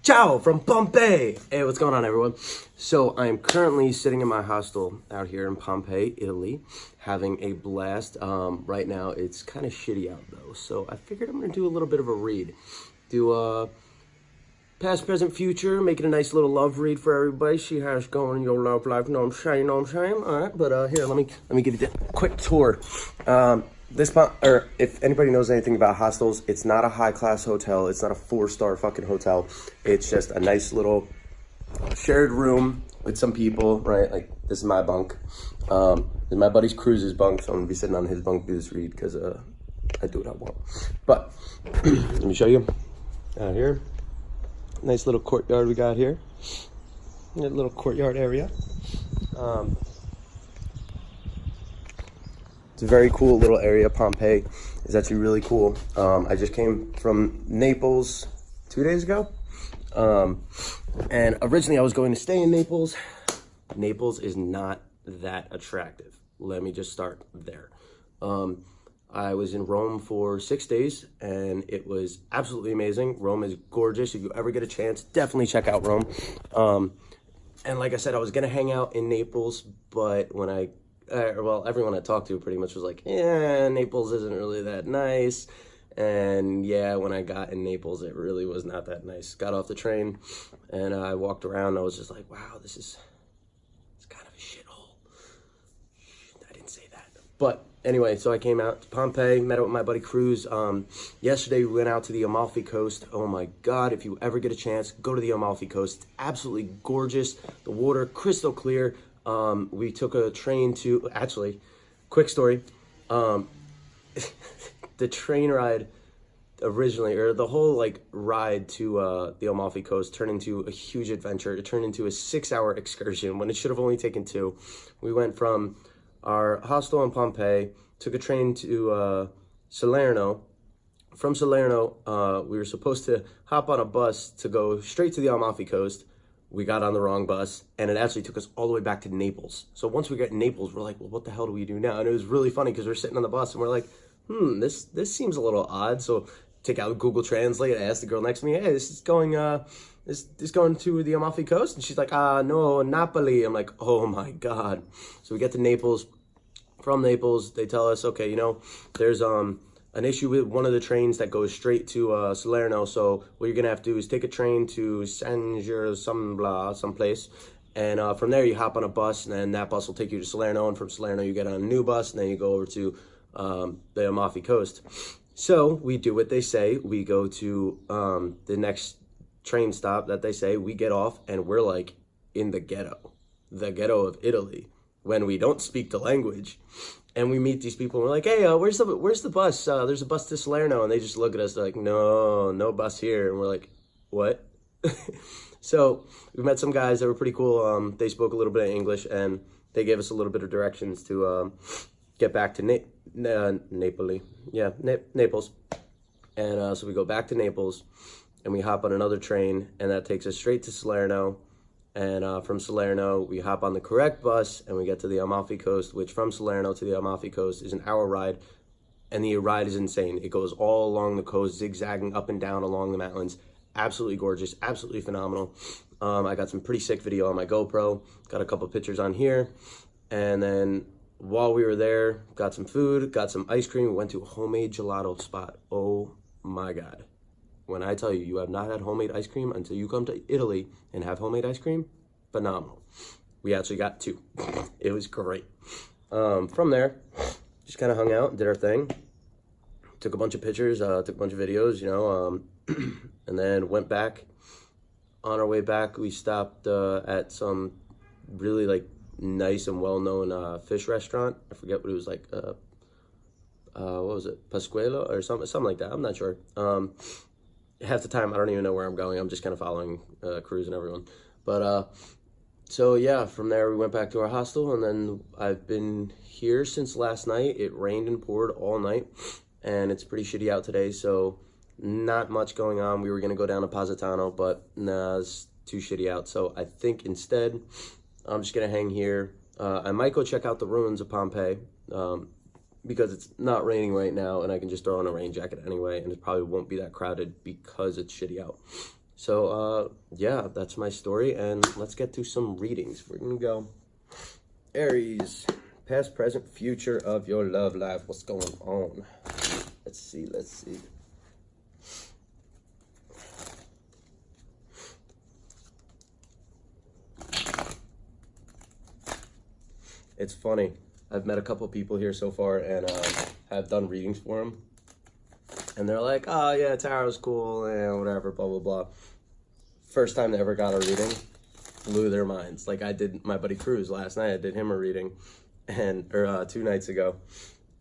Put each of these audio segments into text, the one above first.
Ciao from Pompei! Hey, what's going on, everyone? So, I'm currently sitting in my hostel out here in Pompei, Italy, having a blast. Right now, it's kind of shitty out, though, so I figured I'm going to do a little bit of a read. Do past, present, future, making a nice little love read for everybody. See how it's going in your love life, know what I'm saying? All right, but here, let me give you a quick tour. If anybody knows anything about hostels, it's not a high-class hotel. It's not a 4-star fucking hotel. It's just a nice little shared room with some people, right? Like, this is my bunk. This is my buddy's Cruz's bunk, so I'm gonna be sitting on his bunk do this read because I do what I want. But let me show you out here. Nice little courtyard we got here. A little courtyard area. It's a very cool little area. Pompei is actually really cool. I just came from Naples 2 days ago. And originally I was going to stay in Naples. Naples is not that attractive. Let me just start there. I was in Rome for 6 days and it was absolutely amazing. Rome is gorgeous. If you ever get a chance, definitely check out Rome. And like I said, I was gonna hang out in Naples, but when everyone I talked to pretty much was like, yeah, Naples isn't really that nice. And yeah, when I got in Naples, it really was not that nice. Got off the train and I walked around and I was just like, wow, it's kind of a shithole. I didn't say that. But anyway, so I came out to Pompei, met up with my buddy Cruz. Yesterday we went out to the Amalfi Coast. Oh my God, if you ever get a chance, go to the Amalfi Coast. It's absolutely gorgeous. The water, crystal clear. We took a train to, actually, quick story. The train ride originally, or the whole ride to the Amalfi Coast turned into a huge adventure. It turned into a 6-hour excursion when it should have only taken 2. We went from our hostel in Pompei, took a train to Salerno. From Salerno, we were supposed to hop on a bus to go straight to the Amalfi Coast. We got on the wrong bus, and it actually took us all the way back to Naples. So once we got in Naples, we're like, well, what the hell do we do now? And it was really funny because we're sitting on the bus, and we're like, this seems a little odd. So take out Google Translate. I asked the girl next to me, hey, this is going to the Amalfi Coast? And she's like, no, Napoli. I'm like, oh my God. So we get to Naples. From Naples, they tell us, okay, there's an issue with one of the trains that goes straight to Salerno. So what you're gonna have to do is take a train to someplace, and from there you hop on a bus, and then that bus will take you to Salerno, and from Salerno you get on a new bus, and then you go over to the Amalfi Coast. So we do what they say. We go to the next train stop that they say. We get off, and we're like in the ghetto of Italy, when we don't speak the language. And we meet these people and we're like, hey, where's the bus? There's a bus to Salerno. And they just look at us, they're like, no bus here. And we're like, what? So we met some guys that were pretty cool. They spoke a little bit of English and they gave us a little bit of directions to get back to Napoli. Yeah, Naples. And so we go back to Naples and we hop on another train, and that takes us straight to Salerno. And from Salerno, we hop on the correct bus and we get to the Amalfi Coast, which from Salerno to the Amalfi Coast is an hour ride. And the ride is insane. It goes all along the coast, zigzagging up and down along the mountains. Absolutely gorgeous, absolutely phenomenal. I got some pretty sick video on my GoPro. Got a couple pictures on here. And then while we were there, got some food, got some ice cream. We went to a homemade gelato spot. Oh my God. When I tell you, you have not had homemade ice cream until you come to Italy and have homemade ice cream, phenomenal. We actually got 2. It was great. From there, just kind of hung out, did our thing. Took a bunch of pictures, took a bunch of videos, and then went back. On our way back, we stopped at some really nice and well-known fish restaurant. I forget what it was like. What was it? Pasquale or something like that. I'm not sure. Half the time I don't even know where I'm going. I'm just kind of following Cruz and everyone. But so yeah, from there we went back to our hostel, and then I've been here since last night. It rained and poured all night, and it's pretty shitty out today, so not much going on. We were gonna go down to Positano, but nah, it's too shitty out. So I think instead I'm just gonna hang here. I might go check out the ruins of Pompei. Because it's not raining right now and I can just throw on a rain jacket anyway, and it probably won't be that crowded because it's shitty out. So, yeah, that's my story, and let's get to some readings. We're gonna go Aries, past, present, future of your love life. What's going on? Let's see. It's funny. I've met a couple people here so far, and have done readings for them. And they're like, oh, yeah, tarot's cool, and whatever, blah, blah, blah. First time they ever got a reading, blew their minds. Like I did my buddy Cruz last night. I did him a reading, or 2 nights ago.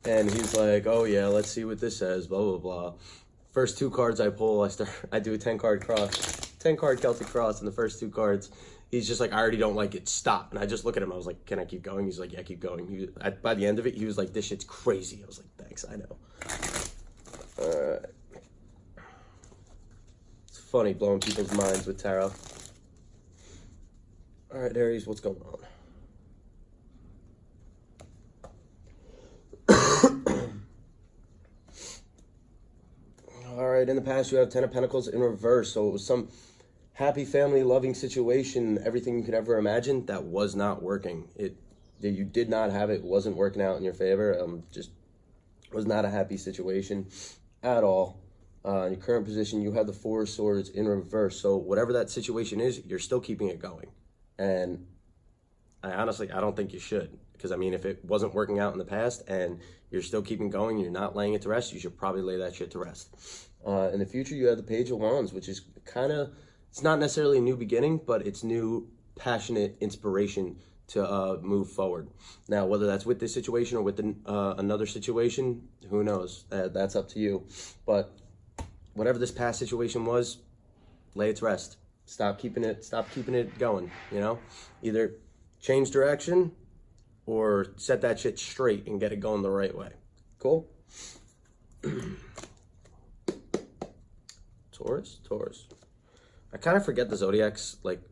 And he's like, oh, yeah, let's see what this says, blah, blah, blah. First 2 cards I pull, I do a 10-card cross, 10-card Celtic cross, and the first 2 cards, he's just like, I already don't like it, stop. And I just look at him, I was like, can I keep going? He's like, yeah, keep going. By the end of it, he was like, this shit's crazy. I was like, thanks, I know. It's funny blowing people's minds with tarot. All right, Aries, what's going on? All right, in the past, you have 10 of Pentacles in reverse. So it was some happy family, loving situation, everything you could ever imagine that was not working. You did not have it, wasn't working out in your favor. Just was not a happy situation at all. In your current position, you have the 4 of Swords in reverse. So whatever that situation is, you're still keeping it going. And I don't think you should. Because, I mean, if it wasn't working out in the past and you're still keeping going, you're not laying it to rest, you should probably lay that shit to rest. In the future, you have the Page of Wands, which is kind of, it's not necessarily a new beginning, but it's new, passionate inspiration to move forward. Now, whether that's with this situation or with another situation, who knows? That's up to you. But whatever this past situation was, lay it to rest. Stop keeping it going, you know? Either change direction or set that shit straight and get it going the right way. Cool? Taurus. I kind of forget the zodiac's like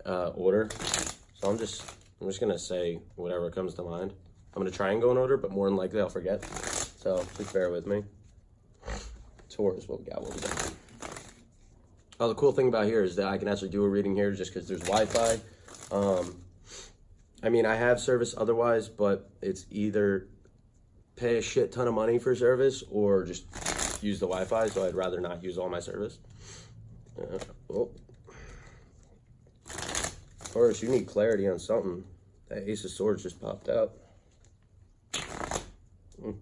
order, so I'm just gonna say whatever comes to mind. I'm gonna try and go in order, but more than likely I'll forget. So please bear with me. Taurus, what we got? Oh, the cool thing about here is that I can actually do a reading here just because there's Wi-Fi. I mean, I have service otherwise, but it's either pay a shit ton of money for service or just use the Wi-Fi, so I'd rather not use all my service. Taurus, you need clarity on something. That Ace of Swords just popped out. One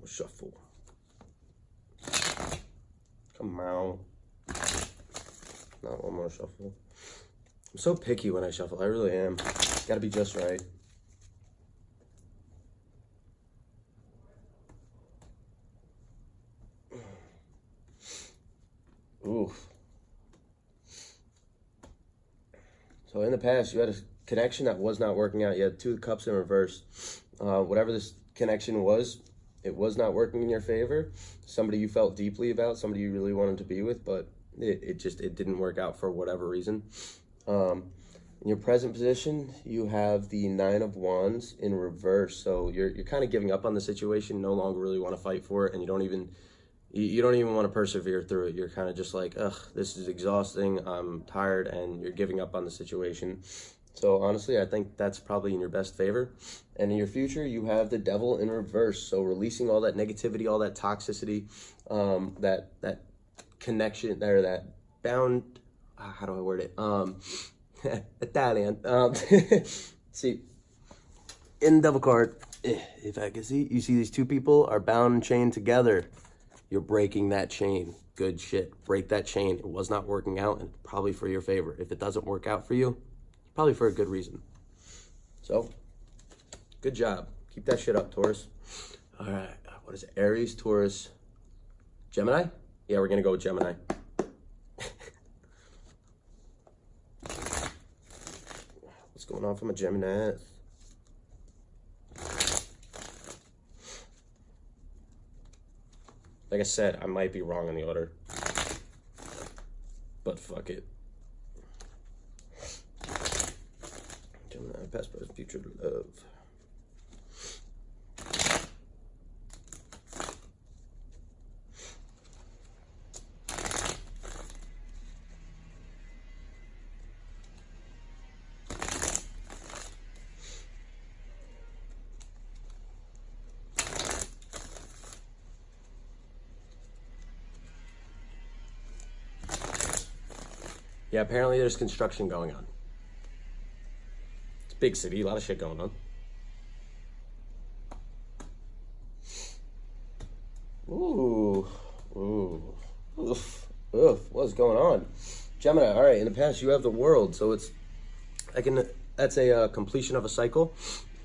more shuffle. Come on. Not one more shuffle. I'm so picky when I shuffle. I really am. Gotta be just right. Oof. So in the past, you had a connection that was not working out. You had 2 cups in reverse. Whatever this connection was, it was not working in your favor. Somebody you felt deeply about, somebody you really wanted to be with, but it didn't work out for whatever reason. In your present position, you have the 9 of Wands in reverse. So you're kind of giving up on the situation, no longer really want to fight for it, and you don't even want to persevere through it. You're kind of just like, ugh, this is exhausting, I'm tired, and you're giving up on the situation. So honestly, I think that's probably in your best favor. And in your future, you have the Devil in reverse. So releasing all that negativity, all that toxicity, that connection there, that bound, how do I word it? Italian. See, in the Devil card, if I can see, you see these 2 people are bound and chained together. You're breaking that chain. Good shit. Break that chain. It was not working out, and probably for your favor. If it doesn't work out for you, probably for a good reason. So, good job. Keep that shit up, Taurus. All right. What is it? Aries, Taurus, Gemini? Yeah, we're going to go with Gemini. What's going on from a Gemini? Like I said, I might be wrong in the order, but fuck it. past, present, future love. Yeah, apparently there's construction going on. It's a big city, a lot of shit going on. Ooh, what's going on? Gemini, all right, in the past you have the world, so that's a completion of a cycle.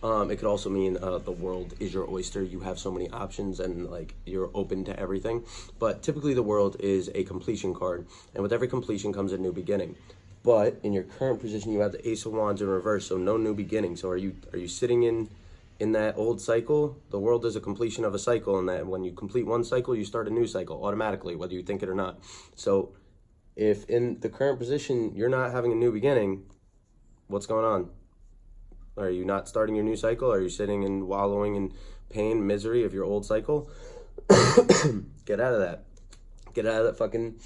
It could also mean the world is your oyster. You have so many options and like you're open to everything. But typically the world is a completion card. And with every completion comes a new beginning. But in your current position, you have the Ace of Wands in reverse, so no new beginning. So are you sitting in that old cycle? The world is a completion of a cycle, and that when you complete one cycle, you start a new cycle automatically, whether you think it or not. So if in the current position, you're not having a new beginning, what's going on? Are you not starting your new cycle? Are you sitting and wallowing in pain, misery of your old cycle? Get out of that. Get out of that fucking,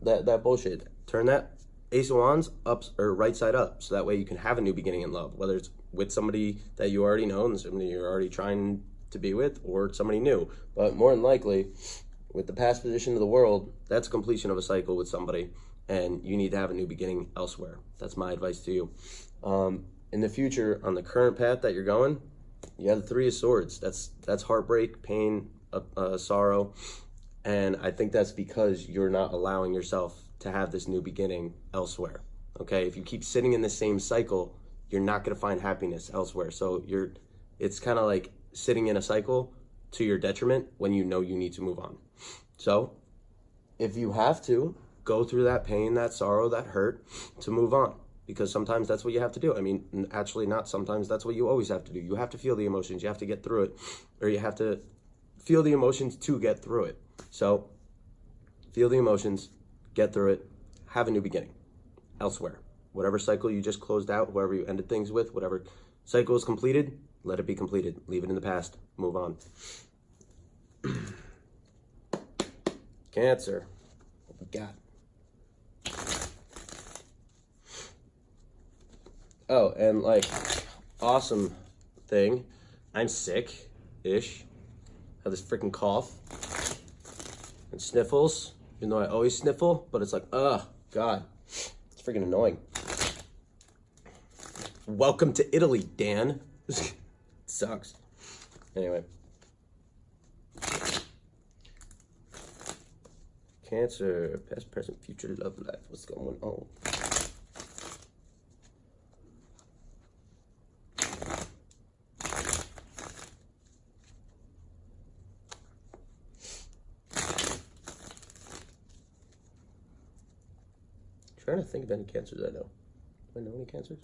that bullshit. Turn that Ace of Wands up or right side up, so that way you can have a new beginning in love, whether it's with somebody that you already know and somebody you're already trying to be with, or somebody new. But more than likely, with the past position of the world, that's completion of a cycle with somebody, and you need to have a new beginning elsewhere. That's my advice to you. In the future, on the current path that you're going, you have the Three of Swords. That's heartbreak, pain, sorrow, and I think that's because you're not allowing yourself to have this new beginning elsewhere. Okay, if you keep sitting in the same cycle, you're not going to find happiness elsewhere. So it's kind of like sitting in a cycle to your detriment when you know you need to move on. So if you have to, go through that pain, that sorrow, that hurt to move on. Because sometimes that's what you have to do. I mean, actually not sometimes, that's what you always have to do. You have to feel the emotions, you have to get through it, or you have to feel the emotions to get through it. So feel the emotions, get through it, have a new beginning elsewhere. Whatever cycle you just closed out, whoever you ended things with, whatever cycle is completed, let it be completed. Leave it in the past, move on. Cancer, what we got? Oh, and like, awesome thing, I'm sick-ish. Have this freaking cough and sniffles, even though I always sniffle, but it's like, God, it's freaking annoying. Welcome to Italy, Dan. It sucks. Anyway. Cancer, past, present, future, love life. What's going on? Trying to think of any cancers I know. Do I know any cancers?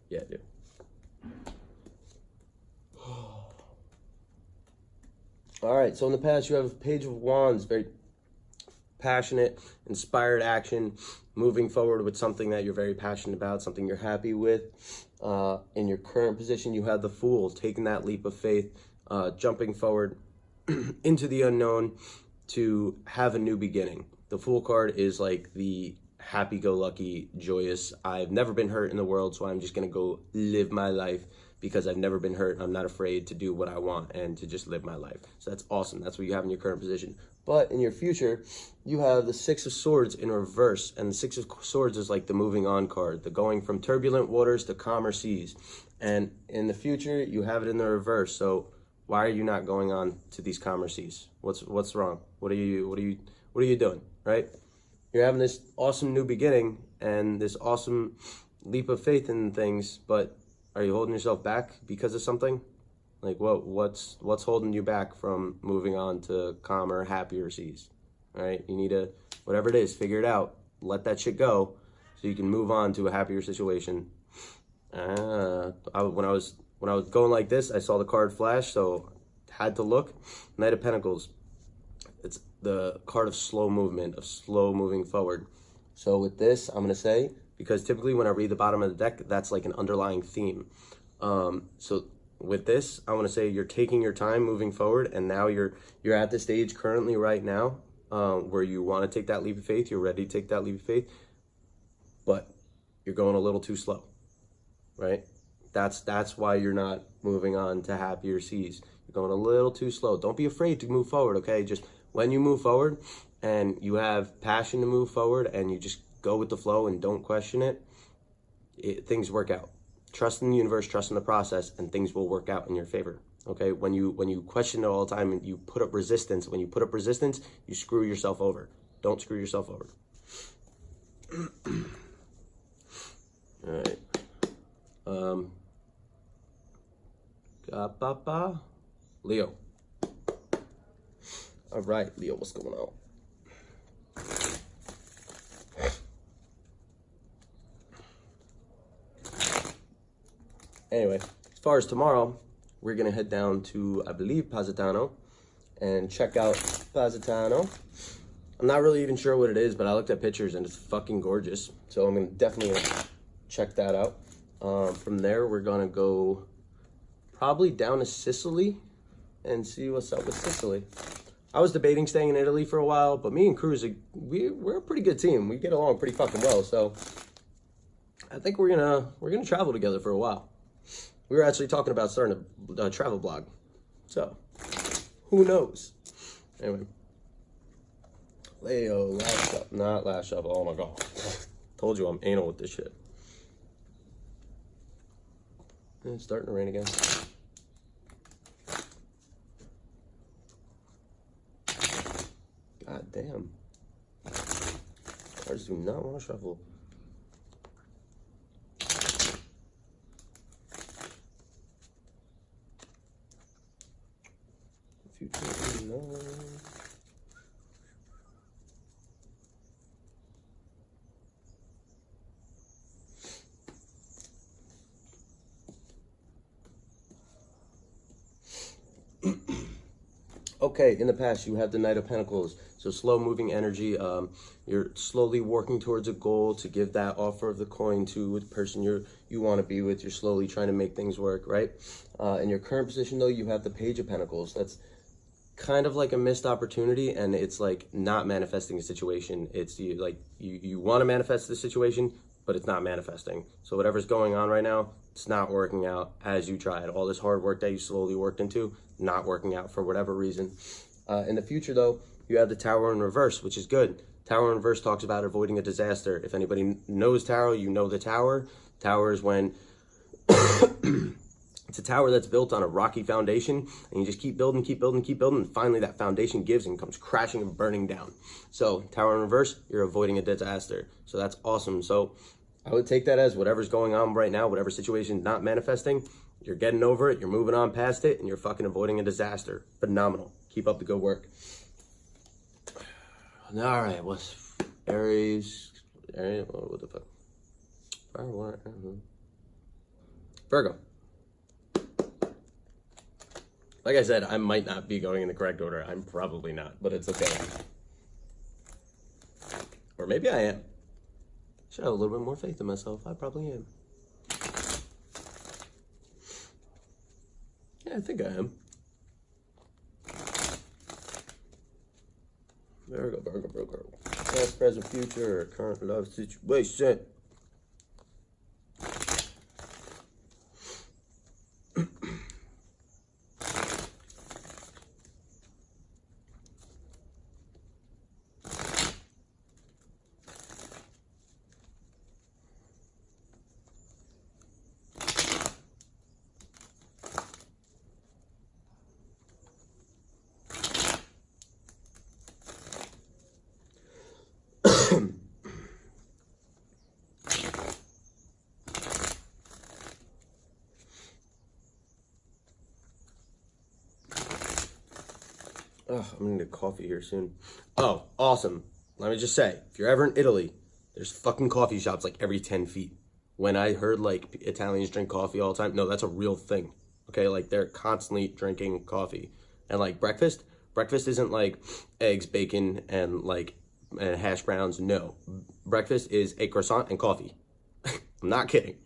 Yeah, I do. All right, so in the past you have Page of Wands, very passionate, inspired action, moving forward with something that you're very passionate about, something you're happy with. In your current position, you have the Fool, taking that leap of faith, jumping forward into the unknown to have a new beginning. The Fool card is like the happy-go-lucky, joyous, I've never been hurt in the world, so I'm just going to go live my life because I've never been hurt. I'm not afraid to do what I want and to just live my life. So that's awesome. That's what you have in your current position. But in your future, you have the Six of Swords in reverse, and the Six of Swords is like the moving on card, the going from turbulent waters to calmer seas. And in the future, you have it in the reverse. So why are you not going on to these calmer seas? What's wrong? What are you doing, right? You're having this awesome new beginning and this awesome leap of faith in things, but are you holding yourself back because of something? Like what's holding you back from moving on to calmer, happier seas? Right? You need to, whatever it is, figure it out. Let that shit go so you can move on to a happier situation. When I was going like this, I saw the card flash, so had to look. Knight of Pentacles. It's the card of slow movement, of slow moving forward. So with this, I'm going to say, because typically when I read the bottom of the deck, that's like an underlying theme. So with this, I want to say you're taking your time moving forward, and now you're at the stage currently right now where you want to take that leap of faith. You're ready to take that leap of faith, but you're going a little too slow, right? That's why you're not moving on to happier seas. You're going a little too slow. Don't be afraid to move forward, okay? Just when you move forward and you have passion to move forward and you just go with the flow and don't question it, things work out. Trust in the universe, trust in the process, and things will work out in your favor, okay? When you question it all the time and you put up resistance, when you put up resistance, you screw yourself over. Don't screw yourself over. All right. Leo. All right, Leo, what's going on? Anyway, as far as tomorrow, we're going to head down to, I believe, Positano and check out Positano. I'm not really even sure what it is, but I looked at pictures and it's fucking gorgeous. So I'm going to definitely check that out. From there, we're going to go probably down to Sicily and see what's up with Sicily. I was debating staying in Italy for a while, but me and Cruz, we're a pretty good team. We get along pretty fucking well. So I think we're gonna travel together for a while. We were actually talking about starting a travel blog. So, who knows? Anyway. Leo, last up. Not last up. Oh my god. Told you I'm anal with this shit. It's starting to rain again. God damn. Cars do not want to shuffle. Okay, in the past, you have the Knight of Pentacles. So slow-moving energy. You're slowly working towards a goal to give that offer of the coin to the person you want to be with. You're slowly trying to make things work, right? In your current position, though, you have the Page of Pentacles. That's kind of like a missed opportunity, and it's like not manifesting a situation. It's you want to manifest the situation, but it's not manifesting. So whatever's going on right now, it's not working out as you tried. All this hard work that you slowly worked into, not working out for whatever reason. In the future, though, you have the Tower in reverse, which is good. Tower in reverse talks about avoiding a disaster. If anybody knows tarot, you know the Tower. Tower is when it's a tower that's built on a rocky foundation, and you just keep building, and finally that foundation gives and comes crashing and burning down. So Tower in reverse, you're avoiding a disaster. So that's awesome. So I would take that as whatever's going on right now, whatever situation not manifesting, you're getting over it, you're moving on past it, and you're fucking avoiding a disaster. Phenomenal. Keep up the good work. All right, what's Aries? What the fuck? Virgo. Like I said, I might not be going in the correct order. I'm probably not, but it's okay. Or maybe I am. Should have a little bit more faith in myself. I probably am. Yeah, I think I am. Virgo. Past, present, future, current love situation. Oh, I'm gonna need coffee here soon. Oh, awesome. Let me just say, if you're ever in Italy, there's fucking coffee shops like every 10 feet. When I heard like Italians drink coffee all the time, no, that's a real thing. Okay, like they're constantly drinking coffee. And like breakfast isn't like eggs, bacon, and like hash browns. No, breakfast is a croissant and coffee. I'm not kidding.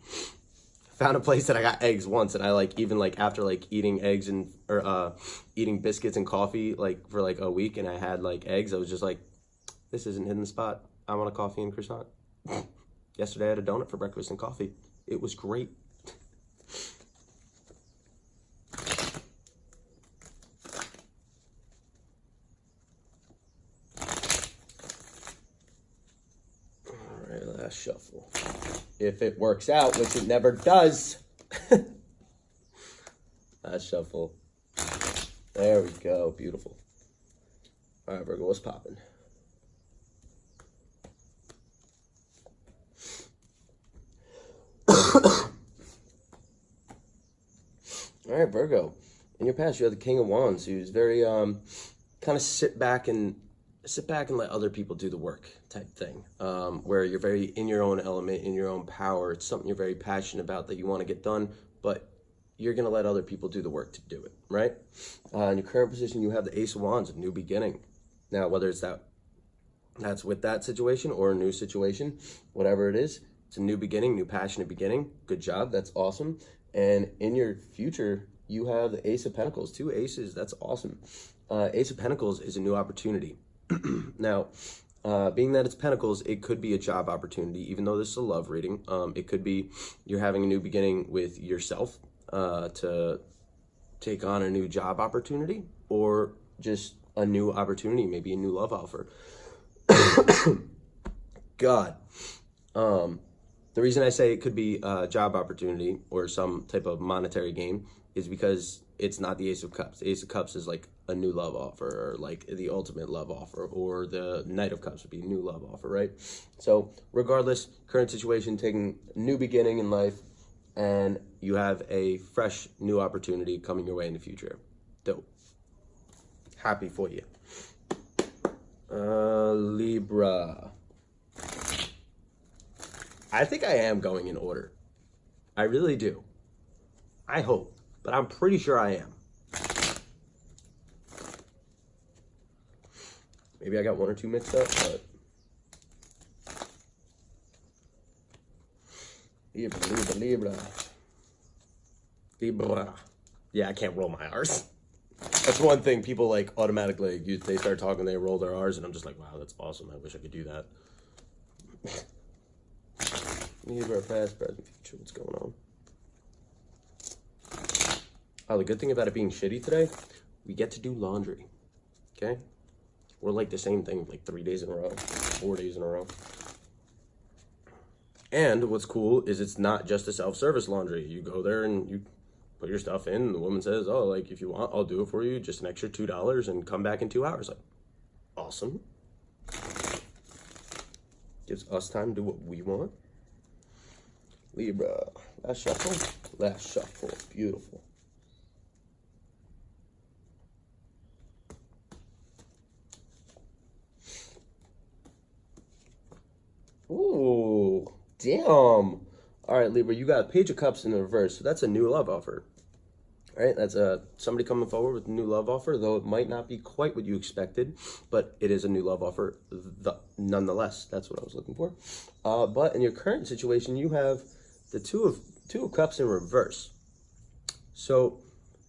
Found a place that I got eggs once, and I like even like after like eating eggs and or eating biscuits and coffee like for like a week, and I had like eggs. I was just like, this isn't hitting the spot. I want a coffee and croissant. Yesterday I had a donut for breakfast and coffee. It was great. All right, last shuffle. If it works out, which it never does. Last shuffle. There we go. Beautiful. All right, Virgo, what's popping? All right, Virgo. In your past, you had the King of Wands, who's very kind of sit back and let other people do the work type thing, where you're very in your own element, in your own power. It's something you're very passionate about that you want to get done, but you're going to let other people do the work to do it, right? In your current position, you have the Ace of Wands, a new beginning. Now, whether it's that's with that situation or a new situation, whatever it is, it's a new beginning, new passionate beginning. Good job. That's awesome. And in your future, you have the Ace of Pentacles, 2 aces. That's awesome. Ace of Pentacles is a new opportunity. Now, being that it's Pentacles, it could be a job opportunity, even though this is a love reading. It could be you're having a new beginning with yourself to take on a new job opportunity, or just a new opportunity, maybe a new love offer. God. The reason I say it could be a job opportunity or some type of monetary gain is because it's not the Ace of Cups. The Ace of Cups is like a new love offer, or like the ultimate love offer, or the Knight of Cups would be a new love offer, right? So regardless, current situation, taking a new beginning in life, and you have a fresh new opportunity coming your way in the future. Dope. Happy for you. Libra. I think I am going in order. I really do. I hope, but I'm pretty sure I am. Maybe I got 1 or 2 mixed up, but Libra. Yeah, I can't roll my R's. That's one thing people like automatically, they start talking, they roll their R's, and I'm just like, wow, that's awesome. I wish I could do that. Libra, past, present, future, what's going on? Oh, the good thing about it being shitty today, we get to do laundry, okay? We're like the same thing like 3 days in a row, 4 days in a row. And what's cool is it's not just a self-service laundry. You go there and you put your stuff in, and the woman says, oh, like, if you want, I'll do it for you, just an extra $2, and come back in 2 hours. Like, awesome. Gives us time to do what we want. Libra, last shuffle, beautiful. Ooh, damn. All right, Libra, you got Page of Cups in the reverse, so that's a new love offer. All right, that's somebody coming forward with a new love offer, though it might not be quite what you expected, but it is a new love offer nonetheless. That's what I was looking for. But in your current situation, you have the two of Cups in reverse. So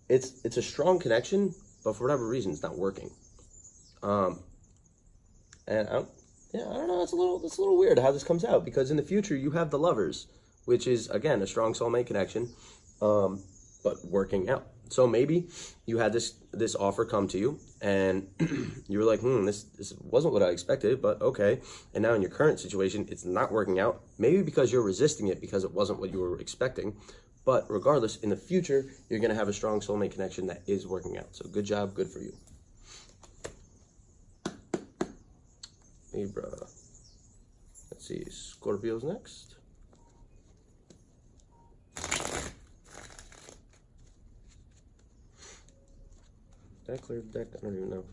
it's a strong connection, but for whatever reason, it's not working. And I don't know. It's a little weird how this comes out, because in the future you have the Lovers, which is again a strong soulmate connection, but working out. So maybe you had this offer come to you, and you were like, this wasn't what I expected, but okay. And now in your current situation, it's not working out. Maybe because you're resisting it because it wasn't what you were expecting. But regardless, in the future, you're gonna have a strong soulmate connection that is working out. So good job, good for you. Libra. Let's see, Scorpio's next. Did I clear the deck? I don't even know.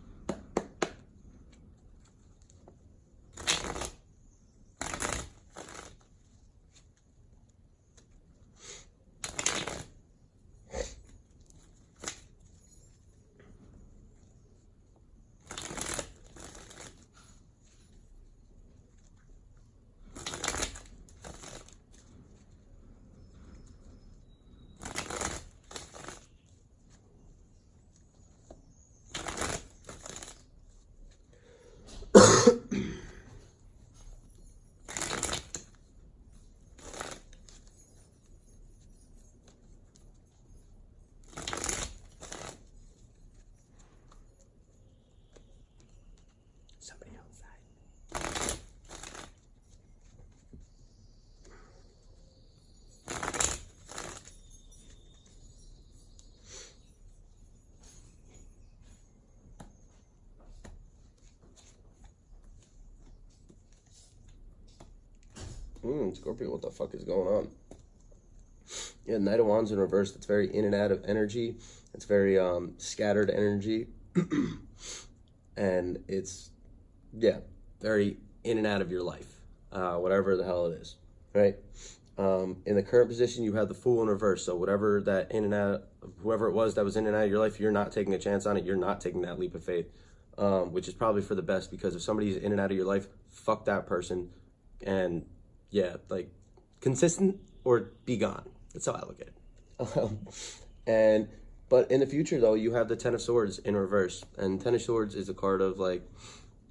Scorpio, what the fuck is going on? Yeah, Knight of Wands in reverse. That's very in and out of energy. It's very scattered energy. And it's, yeah, very in and out of your life. Whatever the hell it is, right? In the current position, you have the Fool in reverse. So whatever that in and out, whoever it was that was in and out of your life, you're not taking a chance on it. You're not taking that leap of faith, which is probably for the best, because if somebody's in and out of your life, fuck that person. And yeah, like, consistent or be gone. That's how I look at it. But in the future, though, you have the Ten of Swords in reverse. And Ten of Swords is a card of, like,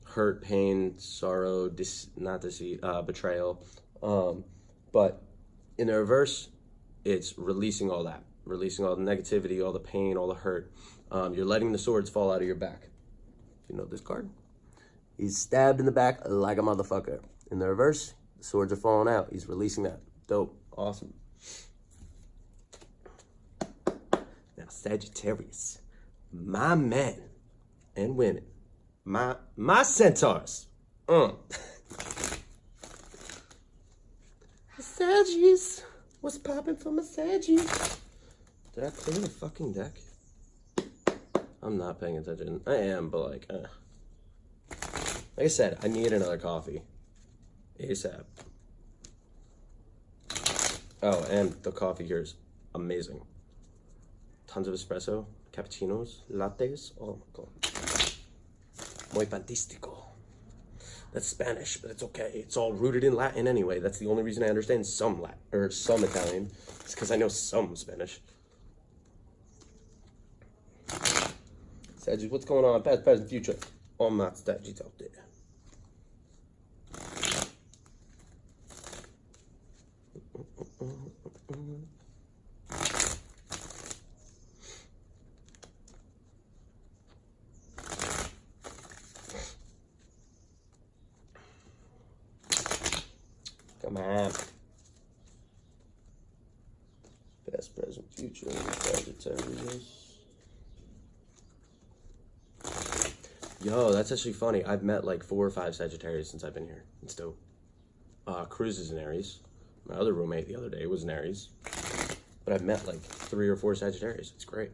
hurt, pain, sorrow, not deceit, betrayal. But in the reverse, it's releasing all that. Releasing all the negativity, all the pain, all the hurt. You're letting the swords fall out of your back. You know this card? He's stabbed in the back like a motherfucker. In the reverse, the swords are falling out. He's releasing that. Dope. Awesome. Now, Sagittarius, my men and women, my centaurs. Saggies, what's popping for my Saggies? Did I clean the fucking deck? I'm not paying attention. I am, but like I said, I need another coffee ASAP. Oh, and the coffee here is amazing. Tons of espresso, cappuccinos, lattes. Oh my god. Muy fantástico. That's Spanish, but it's okay. It's all rooted in Latin anyway. That's the only reason I understand some Latin, or some Italian. It's because I know some Spanish. Sagittarius, what's going on? Past, present, future. All my Sagittarius out there. Come on. Past, present, future, Sagittarius. Yo, that's actually funny. I've met like 4 or 5 Sagittarius since I've been here. It's dope. Cruz is an Aries. My other roommate the other day was an Aries. But I've met like 3 or 4 Sagittarius. It's great.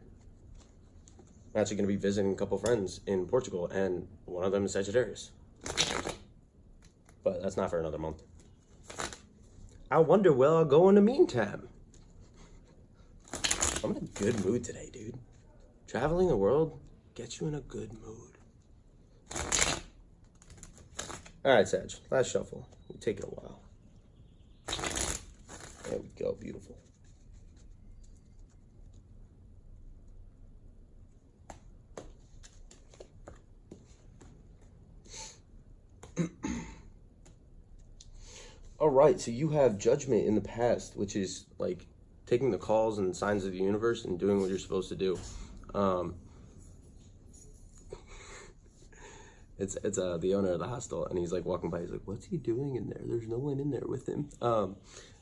I'm actually going to be visiting a couple friends in Portugal, and one of them is Sagittarius. But that's not for another month. I wonder where I'll go in the meantime. I'm in a good mood today, dude. Traveling the world gets you in a good mood. Alright, Sag. Last shuffle. We'll take it a while. There we go. Beautiful. All right, so you have Judgment in the past, which is like taking the calls and signs of the universe and doing what you're supposed to do. It's the owner of the hostel, and he's like walking by. He's like, "What's he doing in there? There's no one in there with him."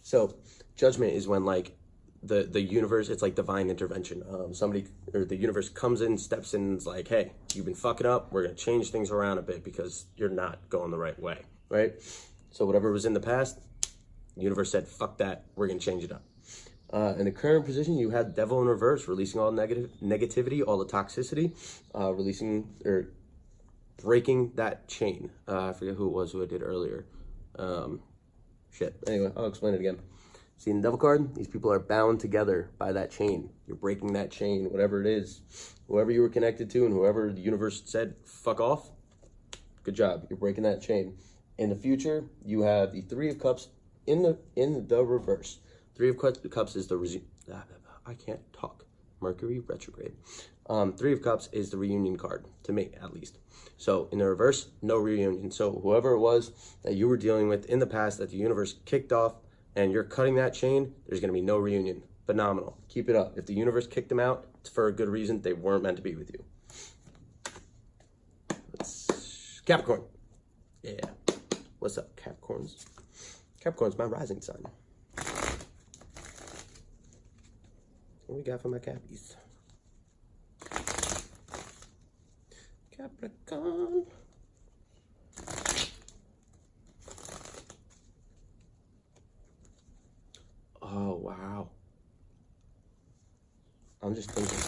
So Judgment is when like the universe, it's like divine intervention. Somebody or the universe comes in, steps in, and is like, "Hey, you've been fucking up. We're gonna change things around a bit because you're not going the right way." Right? So whatever was in the past, the universe said, "Fuck that. We're gonna change it up." In the current position, you had Devil in reverse, releasing all negativity, all the toxicity, releasing or breaking that chain. I forget who it was who I did earlier. Shit. Anyway, I'll explain it again. See, in the Devil card, these people are bound together by that chain. You're breaking that chain, whatever it is. Whoever you were connected to and whoever the universe said, "Fuck off," good job. You're breaking that chain. In the future, you have the Three of Cups in the reverse. Three of Cups is the I can't talk. Mercury retrograde. Three of Cups is the reunion card, to me at least. So in the reverse, no reunion. So whoever it was that you were dealing with in the past that the universe kicked off and you're cutting that chain, there's going to be no reunion. Phenomenal. Keep it up. If the universe kicked them out, it's for a good reason. They weren't meant to be with you. Capricorn. Yeah. What's up, Capricorns? Capricorn's my rising sign. What we got for my Cappies? Capricorn. Wow. I'm just thinking.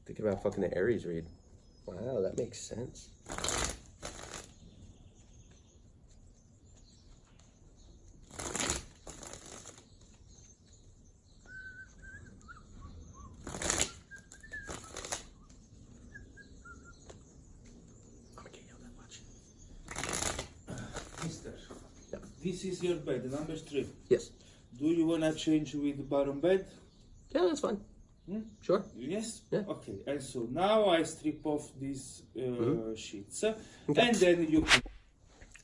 Thinking about fucking the Aries read. Wow, that makes sense. Mister, this is your bed, number 3. Yes. Do you wanna change with Baron bed? Yeah, that's fine. Sure. Yes? Yeah. Okay, and so now I strip off these sheets, Okay. and then you can...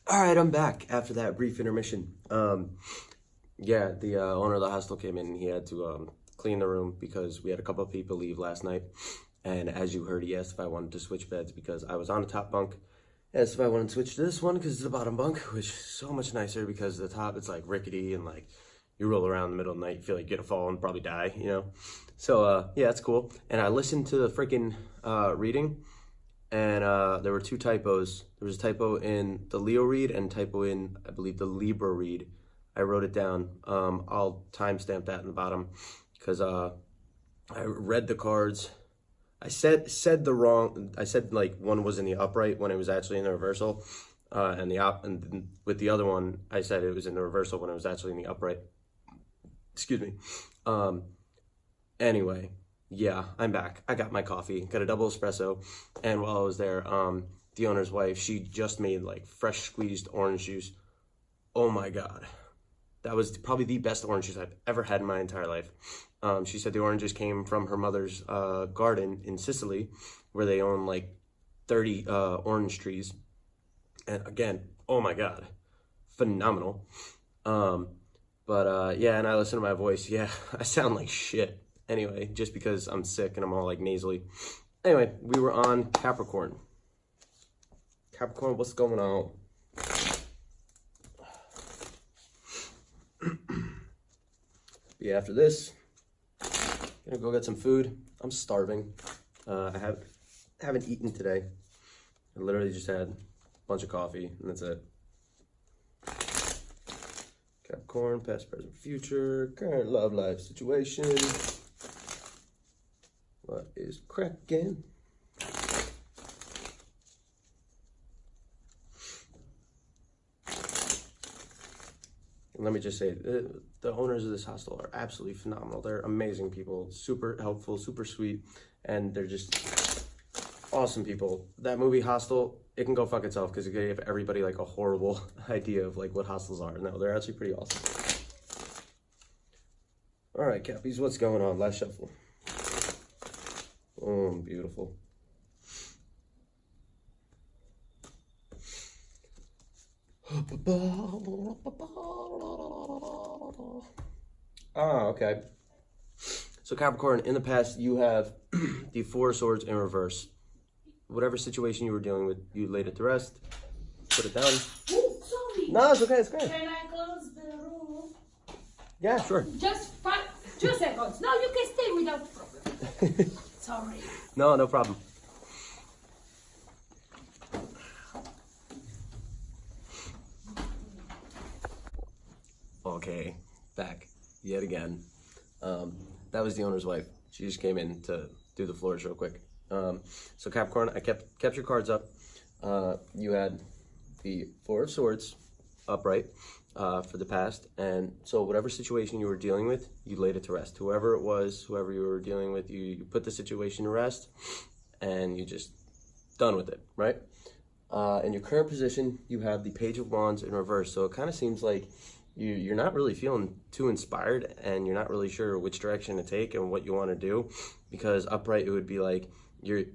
All right, I'm back after that brief intermission. Yeah, the owner of the hostel came in and he had to clean the room because we had a couple of people leave last night. And as you heard, he asked if I wanted to switch beds because I was on the top bunk. He asked if I wanted to switch to this one because it's the bottom bunk, which is so much nicer because the top, it's like rickety and like you roll around in the middle of the night, you feel like you're gonna fall and probably die, you know? So, yeah, it's cool. And I listened to the freaking reading and there were 2 typos. There was a typo in the Leo read and typo in, I believe, the Libra read. I wrote it down. I'll timestamp that in the bottom because I read the cards. I said like one was in the upright when it was actually in the reversal, and with the other one I said it was in the reversal when it was actually in the upright. Excuse me. Anyway, yeah, I'm back. I got my coffee, got a double espresso, and while I was there, the owner's wife, she just made like fresh squeezed orange juice. Oh my God. That was probably the best orange juice I've ever had in my entire life. She said the oranges came from her mother's garden in Sicily, where they own like 30 orange trees. And again, oh my God, phenomenal. Yeah, and I listen to my voice. Yeah, I sound like shit. Anyway, just because I'm sick and I'm all like nasally. Anyway, we were on Capricorn. Capricorn, what's going on? Yeah, after this, gonna go get some food. I'm starving. I haven't eaten today. I literally just had a bunch of coffee and that's it. Capricorn, past, present, future, current love life situation. What is cracking? And let me just say, the owners of this hostel are absolutely phenomenal. They're amazing people, super helpful, super sweet, and they're just awesome people. That movie Hostel, it can go fuck itself because it gave everybody like a horrible idea of like what hostels are. No, they're actually pretty awesome. All right, Cappies, what's going on? Last shuffle. Oh, beautiful. Ah, okay. So Capricorn, in the past, you have the 4 of Swords in reverse. Whatever situation you were dealing with, you laid it to rest. Put it down. Oh, sorry. No, it's okay. It's great. Can I close the room? Yeah, sure. Just 2 seconds. No, you can stay without problem. Sorry. No problem. Okay, back yet again. That was the owner's wife. She just came in to do the floors real quick. So Capricorn, I kept your cards up. You had the 4 of Swords upright for the past, and so whatever situation you were dealing with, you laid it to rest. Whoever it was, whoever you were dealing with, you put the situation to rest, and you just done with it, right? In your current position, you have the Page of Wands in reverse, so it kind of seems like you're not really feeling too inspired, and you're not really sure which direction to take and what you want to do, because upright it would be like you're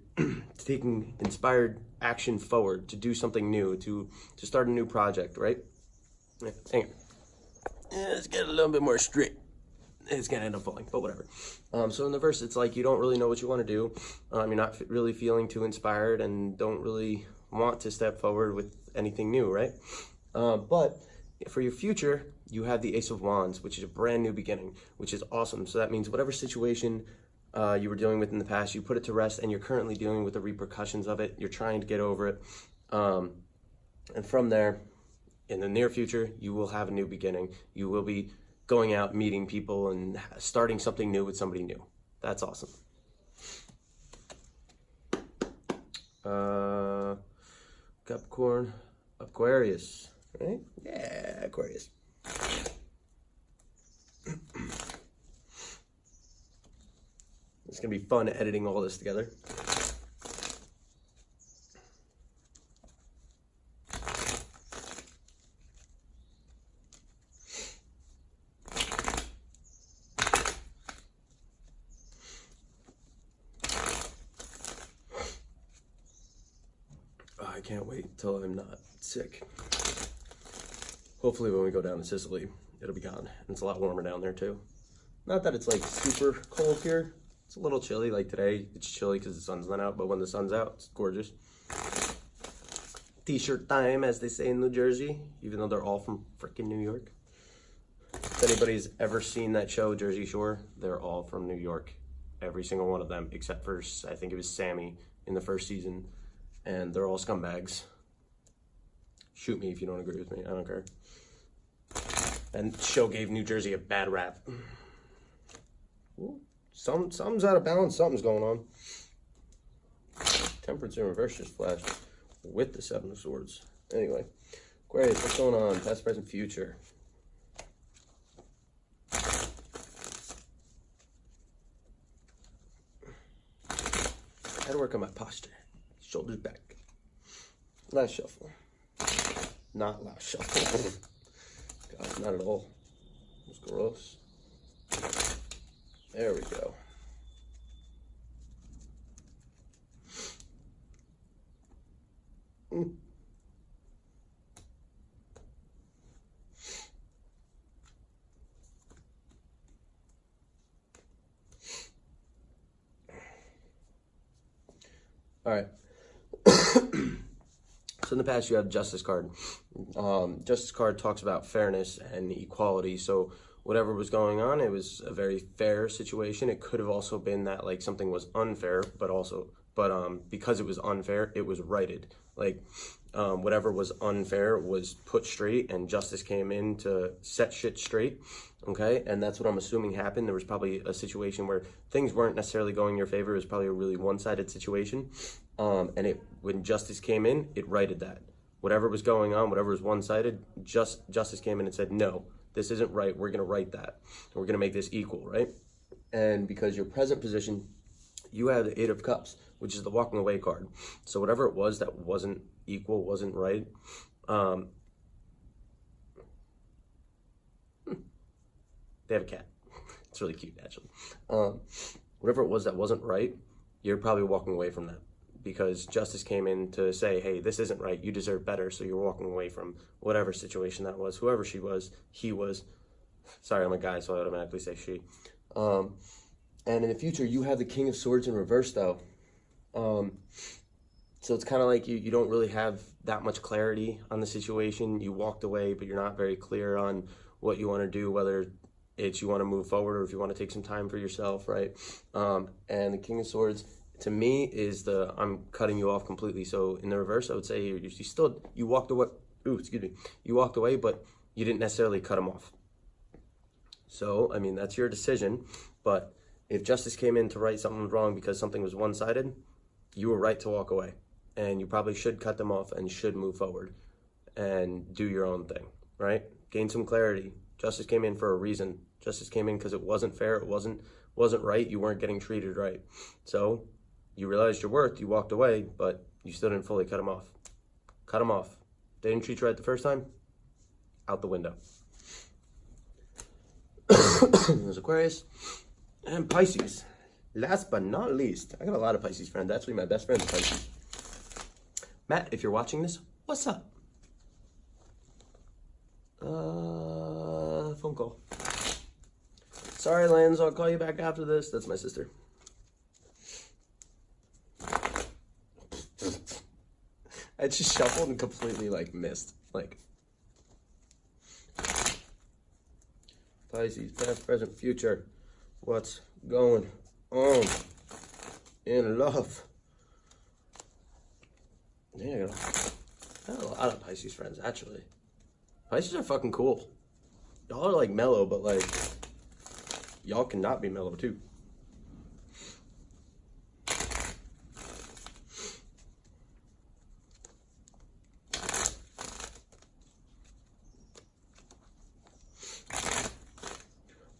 taking inspired action forward to do something new, to start a new project, right? Hang on. Let's get a little bit more straight. It's gonna end up falling, but whatever. So in the verse, it's like you don't really know what you want to do. You're not really feeling too inspired and don't really want to step forward with anything new, right? But for your future, you have the Ace of Wands, which is a brand new beginning, which is awesome. So that means whatever situation you were dealing with in the past, you put it to rest, and you're currently dealing with the repercussions of it. You're trying to get over it. And from there, in the near future, you will have a new beginning. You will be going out, meeting people, and starting something new with somebody new. That's awesome. Capricorn, Aquarius, right? Yeah, Aquarius. It's gonna be fun editing all this together. I can't wait till I'm not sick. Hopefully when we go down to Sicily, it'll be gone. And it's a lot warmer down there too. Not that it's like super cold here. It's a little chilly, like today. It's chilly because the sun's not out, but when the sun's out, it's gorgeous. T-shirt time, as they say in New Jersey, even though they're all from freaking New York. If anybody's ever seen that show, Jersey Shore, they're all from New York. Every single one of them, except for, I think it was Sammy in the first season. And they're all scumbags. Shoot me if you don't agree with me, I don't care. And the show gave New Jersey a bad rap. Ooh, something's out of balance, something's going on. Temperance in reverse just flashed with the Seven of Swords. Anyway, Aquarius, what's going on? Past, present, future. I had to work on my posture. Shoulders back. Last shuffle. Not last shuffle. God, not at all. It's gross. There we go. All right. So in the past, you have Justice card. Justice card talks about fairness and equality. So whatever was going on, it was a very fair situation. It could have also been that like something was unfair, but because it was unfair, it was righted. Like whatever was unfair was put straight, and justice came in to set shit straight. Okay, and that's what I'm assuming happened. There was probably a situation where things weren't necessarily going in your favor. It was probably a really one-sided situation. And when justice came in, it righted that. Whatever was going on, whatever was one-sided, justice came in and said, no, this isn't right. We're going to right that. And we're going to make this equal, right? And because your present position, you have the Eight of Cups, which is the walking away card. So whatever it was that wasn't equal, wasn't right, they have a cat. It's really cute, actually. Whatever it was that wasn't right, you're probably walking away from that because justice came in to say, hey, this isn't right. You deserve better. So you're walking away from whatever situation that was, whoever she was, he was. Sorry, I'm a guy, so I automatically say she. And in the future, you have the King of Swords in reverse, though. So it's kind of like you don't really have that much clarity on the situation. You walked away, but you're not very clear on what you want to do, whether it's you want to move forward or if you want to take some time for yourself, right? And the King of Swords, to me, is I'm cutting you off completely. So in the reverse, I would say you walked away. Ooh, excuse me. You walked away, but you didn't necessarily cut him off. So, I mean, that's your decision. But if justice came in to right something wrong because something was one-sided, you were right to walk away. And you probably should cut them off and should move forward and do your own thing, right? Gain some clarity. Justice came in for a reason. Justice came in because it wasn't fair. It wasn't right. You weren't getting treated right. So you realized your worth. You walked away, but you still didn't fully cut them off. Cut them off. They didn't treat you right the first time. Out the window. There's Aquarius and Pisces. Last but not least, I got a lot of Pisces friends. Actually, my best friend is Pisces. Matt, if you're watching this, what's up? Phone call. Sorry, Lens, I'll call you back after this. That's my sister. I just shuffled and completely, missed. Pisces, past, present, future. What's going on in love? There you go. I have a lot of Pisces friends, actually. Pisces are fucking cool. Y'all are like mellow, but like y'all cannot be mellow too.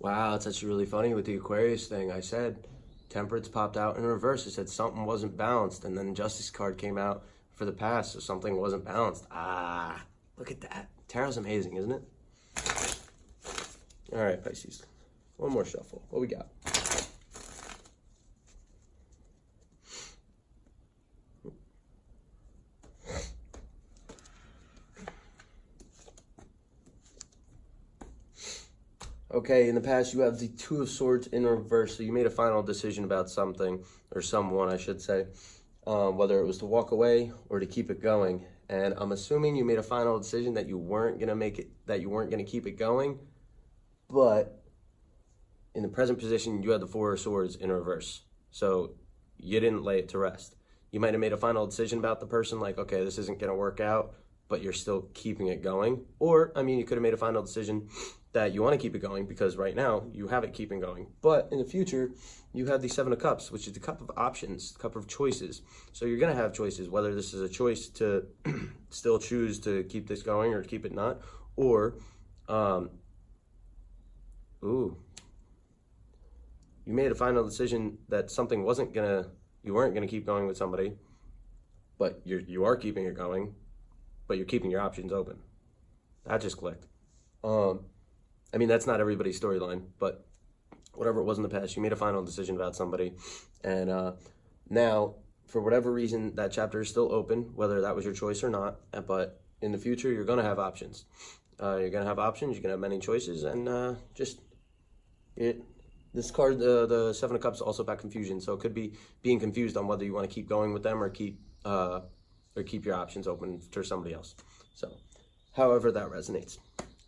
Wow, it's actually really funny with the Aquarius thing. I said Temperance popped out in reverse. It said something wasn't balanced, and then Justice card came out for the past, so something wasn't balanced. Ah, look at that. Tarot's amazing, isn't it? All right, Pisces. One more shuffle. What we got? Okay, in the past you have the Two of Swords in reverse, so you made a final decision about something, or someone, I should say, whether it was to walk away or to keep it going. And I'm assuming you made a final decision that you weren't gonna make it, that you weren't gonna keep it going, but in the present position, you had the Four of Swords in reverse, so you didn't lay it to rest. You might have made a final decision about the person, like, okay, this isn't gonna work out, but you're still keeping it going. Or, I mean, you could have made a final decision that you want to keep it going because right now you have it keeping going. But in the future, you have the Seven of Cups, which is the cup of options, the cup of choices. So you're going to have choices, whether this is a choice to still choose to keep this going or keep it not, or, you made a final decision that something you weren't going to keep going with somebody, but you are keeping it going, but you're keeping your options open. That just clicked. I mean, that's not everybody's storyline, but whatever it was in the past, you made a final decision about somebody. And now, for whatever reason, that chapter is still open, whether that was your choice or not. But in the future, you're going to have options. You're going to have options. You're going to have many choices. And this card, the Seven of Cups, is also about confusion. So it could be being confused on whether you want to keep going with them or keep your options open for somebody else. So however that resonates.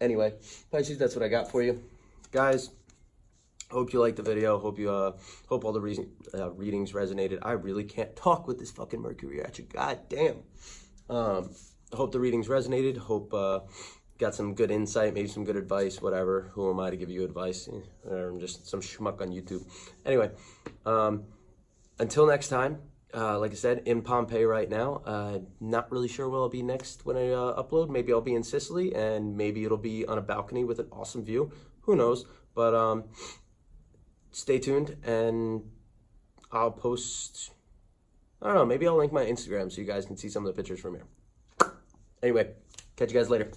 Anyway, Pisces, that's what I got for you. Guys, hope you liked the video. Hope all the readings resonated. I really can't talk with this fucking Mercury reaction. God damn. Hope the readings resonated. Hope got some good insight, maybe some good advice, whatever. Who am I to give you advice? I'm just some schmuck on YouTube. Anyway, until next time. Like I said, in Pompei right now. Not really sure where I'll be next when I upload. Maybe I'll be in Sicily, and maybe it'll be on a balcony with an awesome view. Who knows? But stay tuned, and I'll post, I don't know, maybe I'll link my Instagram so you guys can see some of the pictures from here. Anyway, catch you guys later.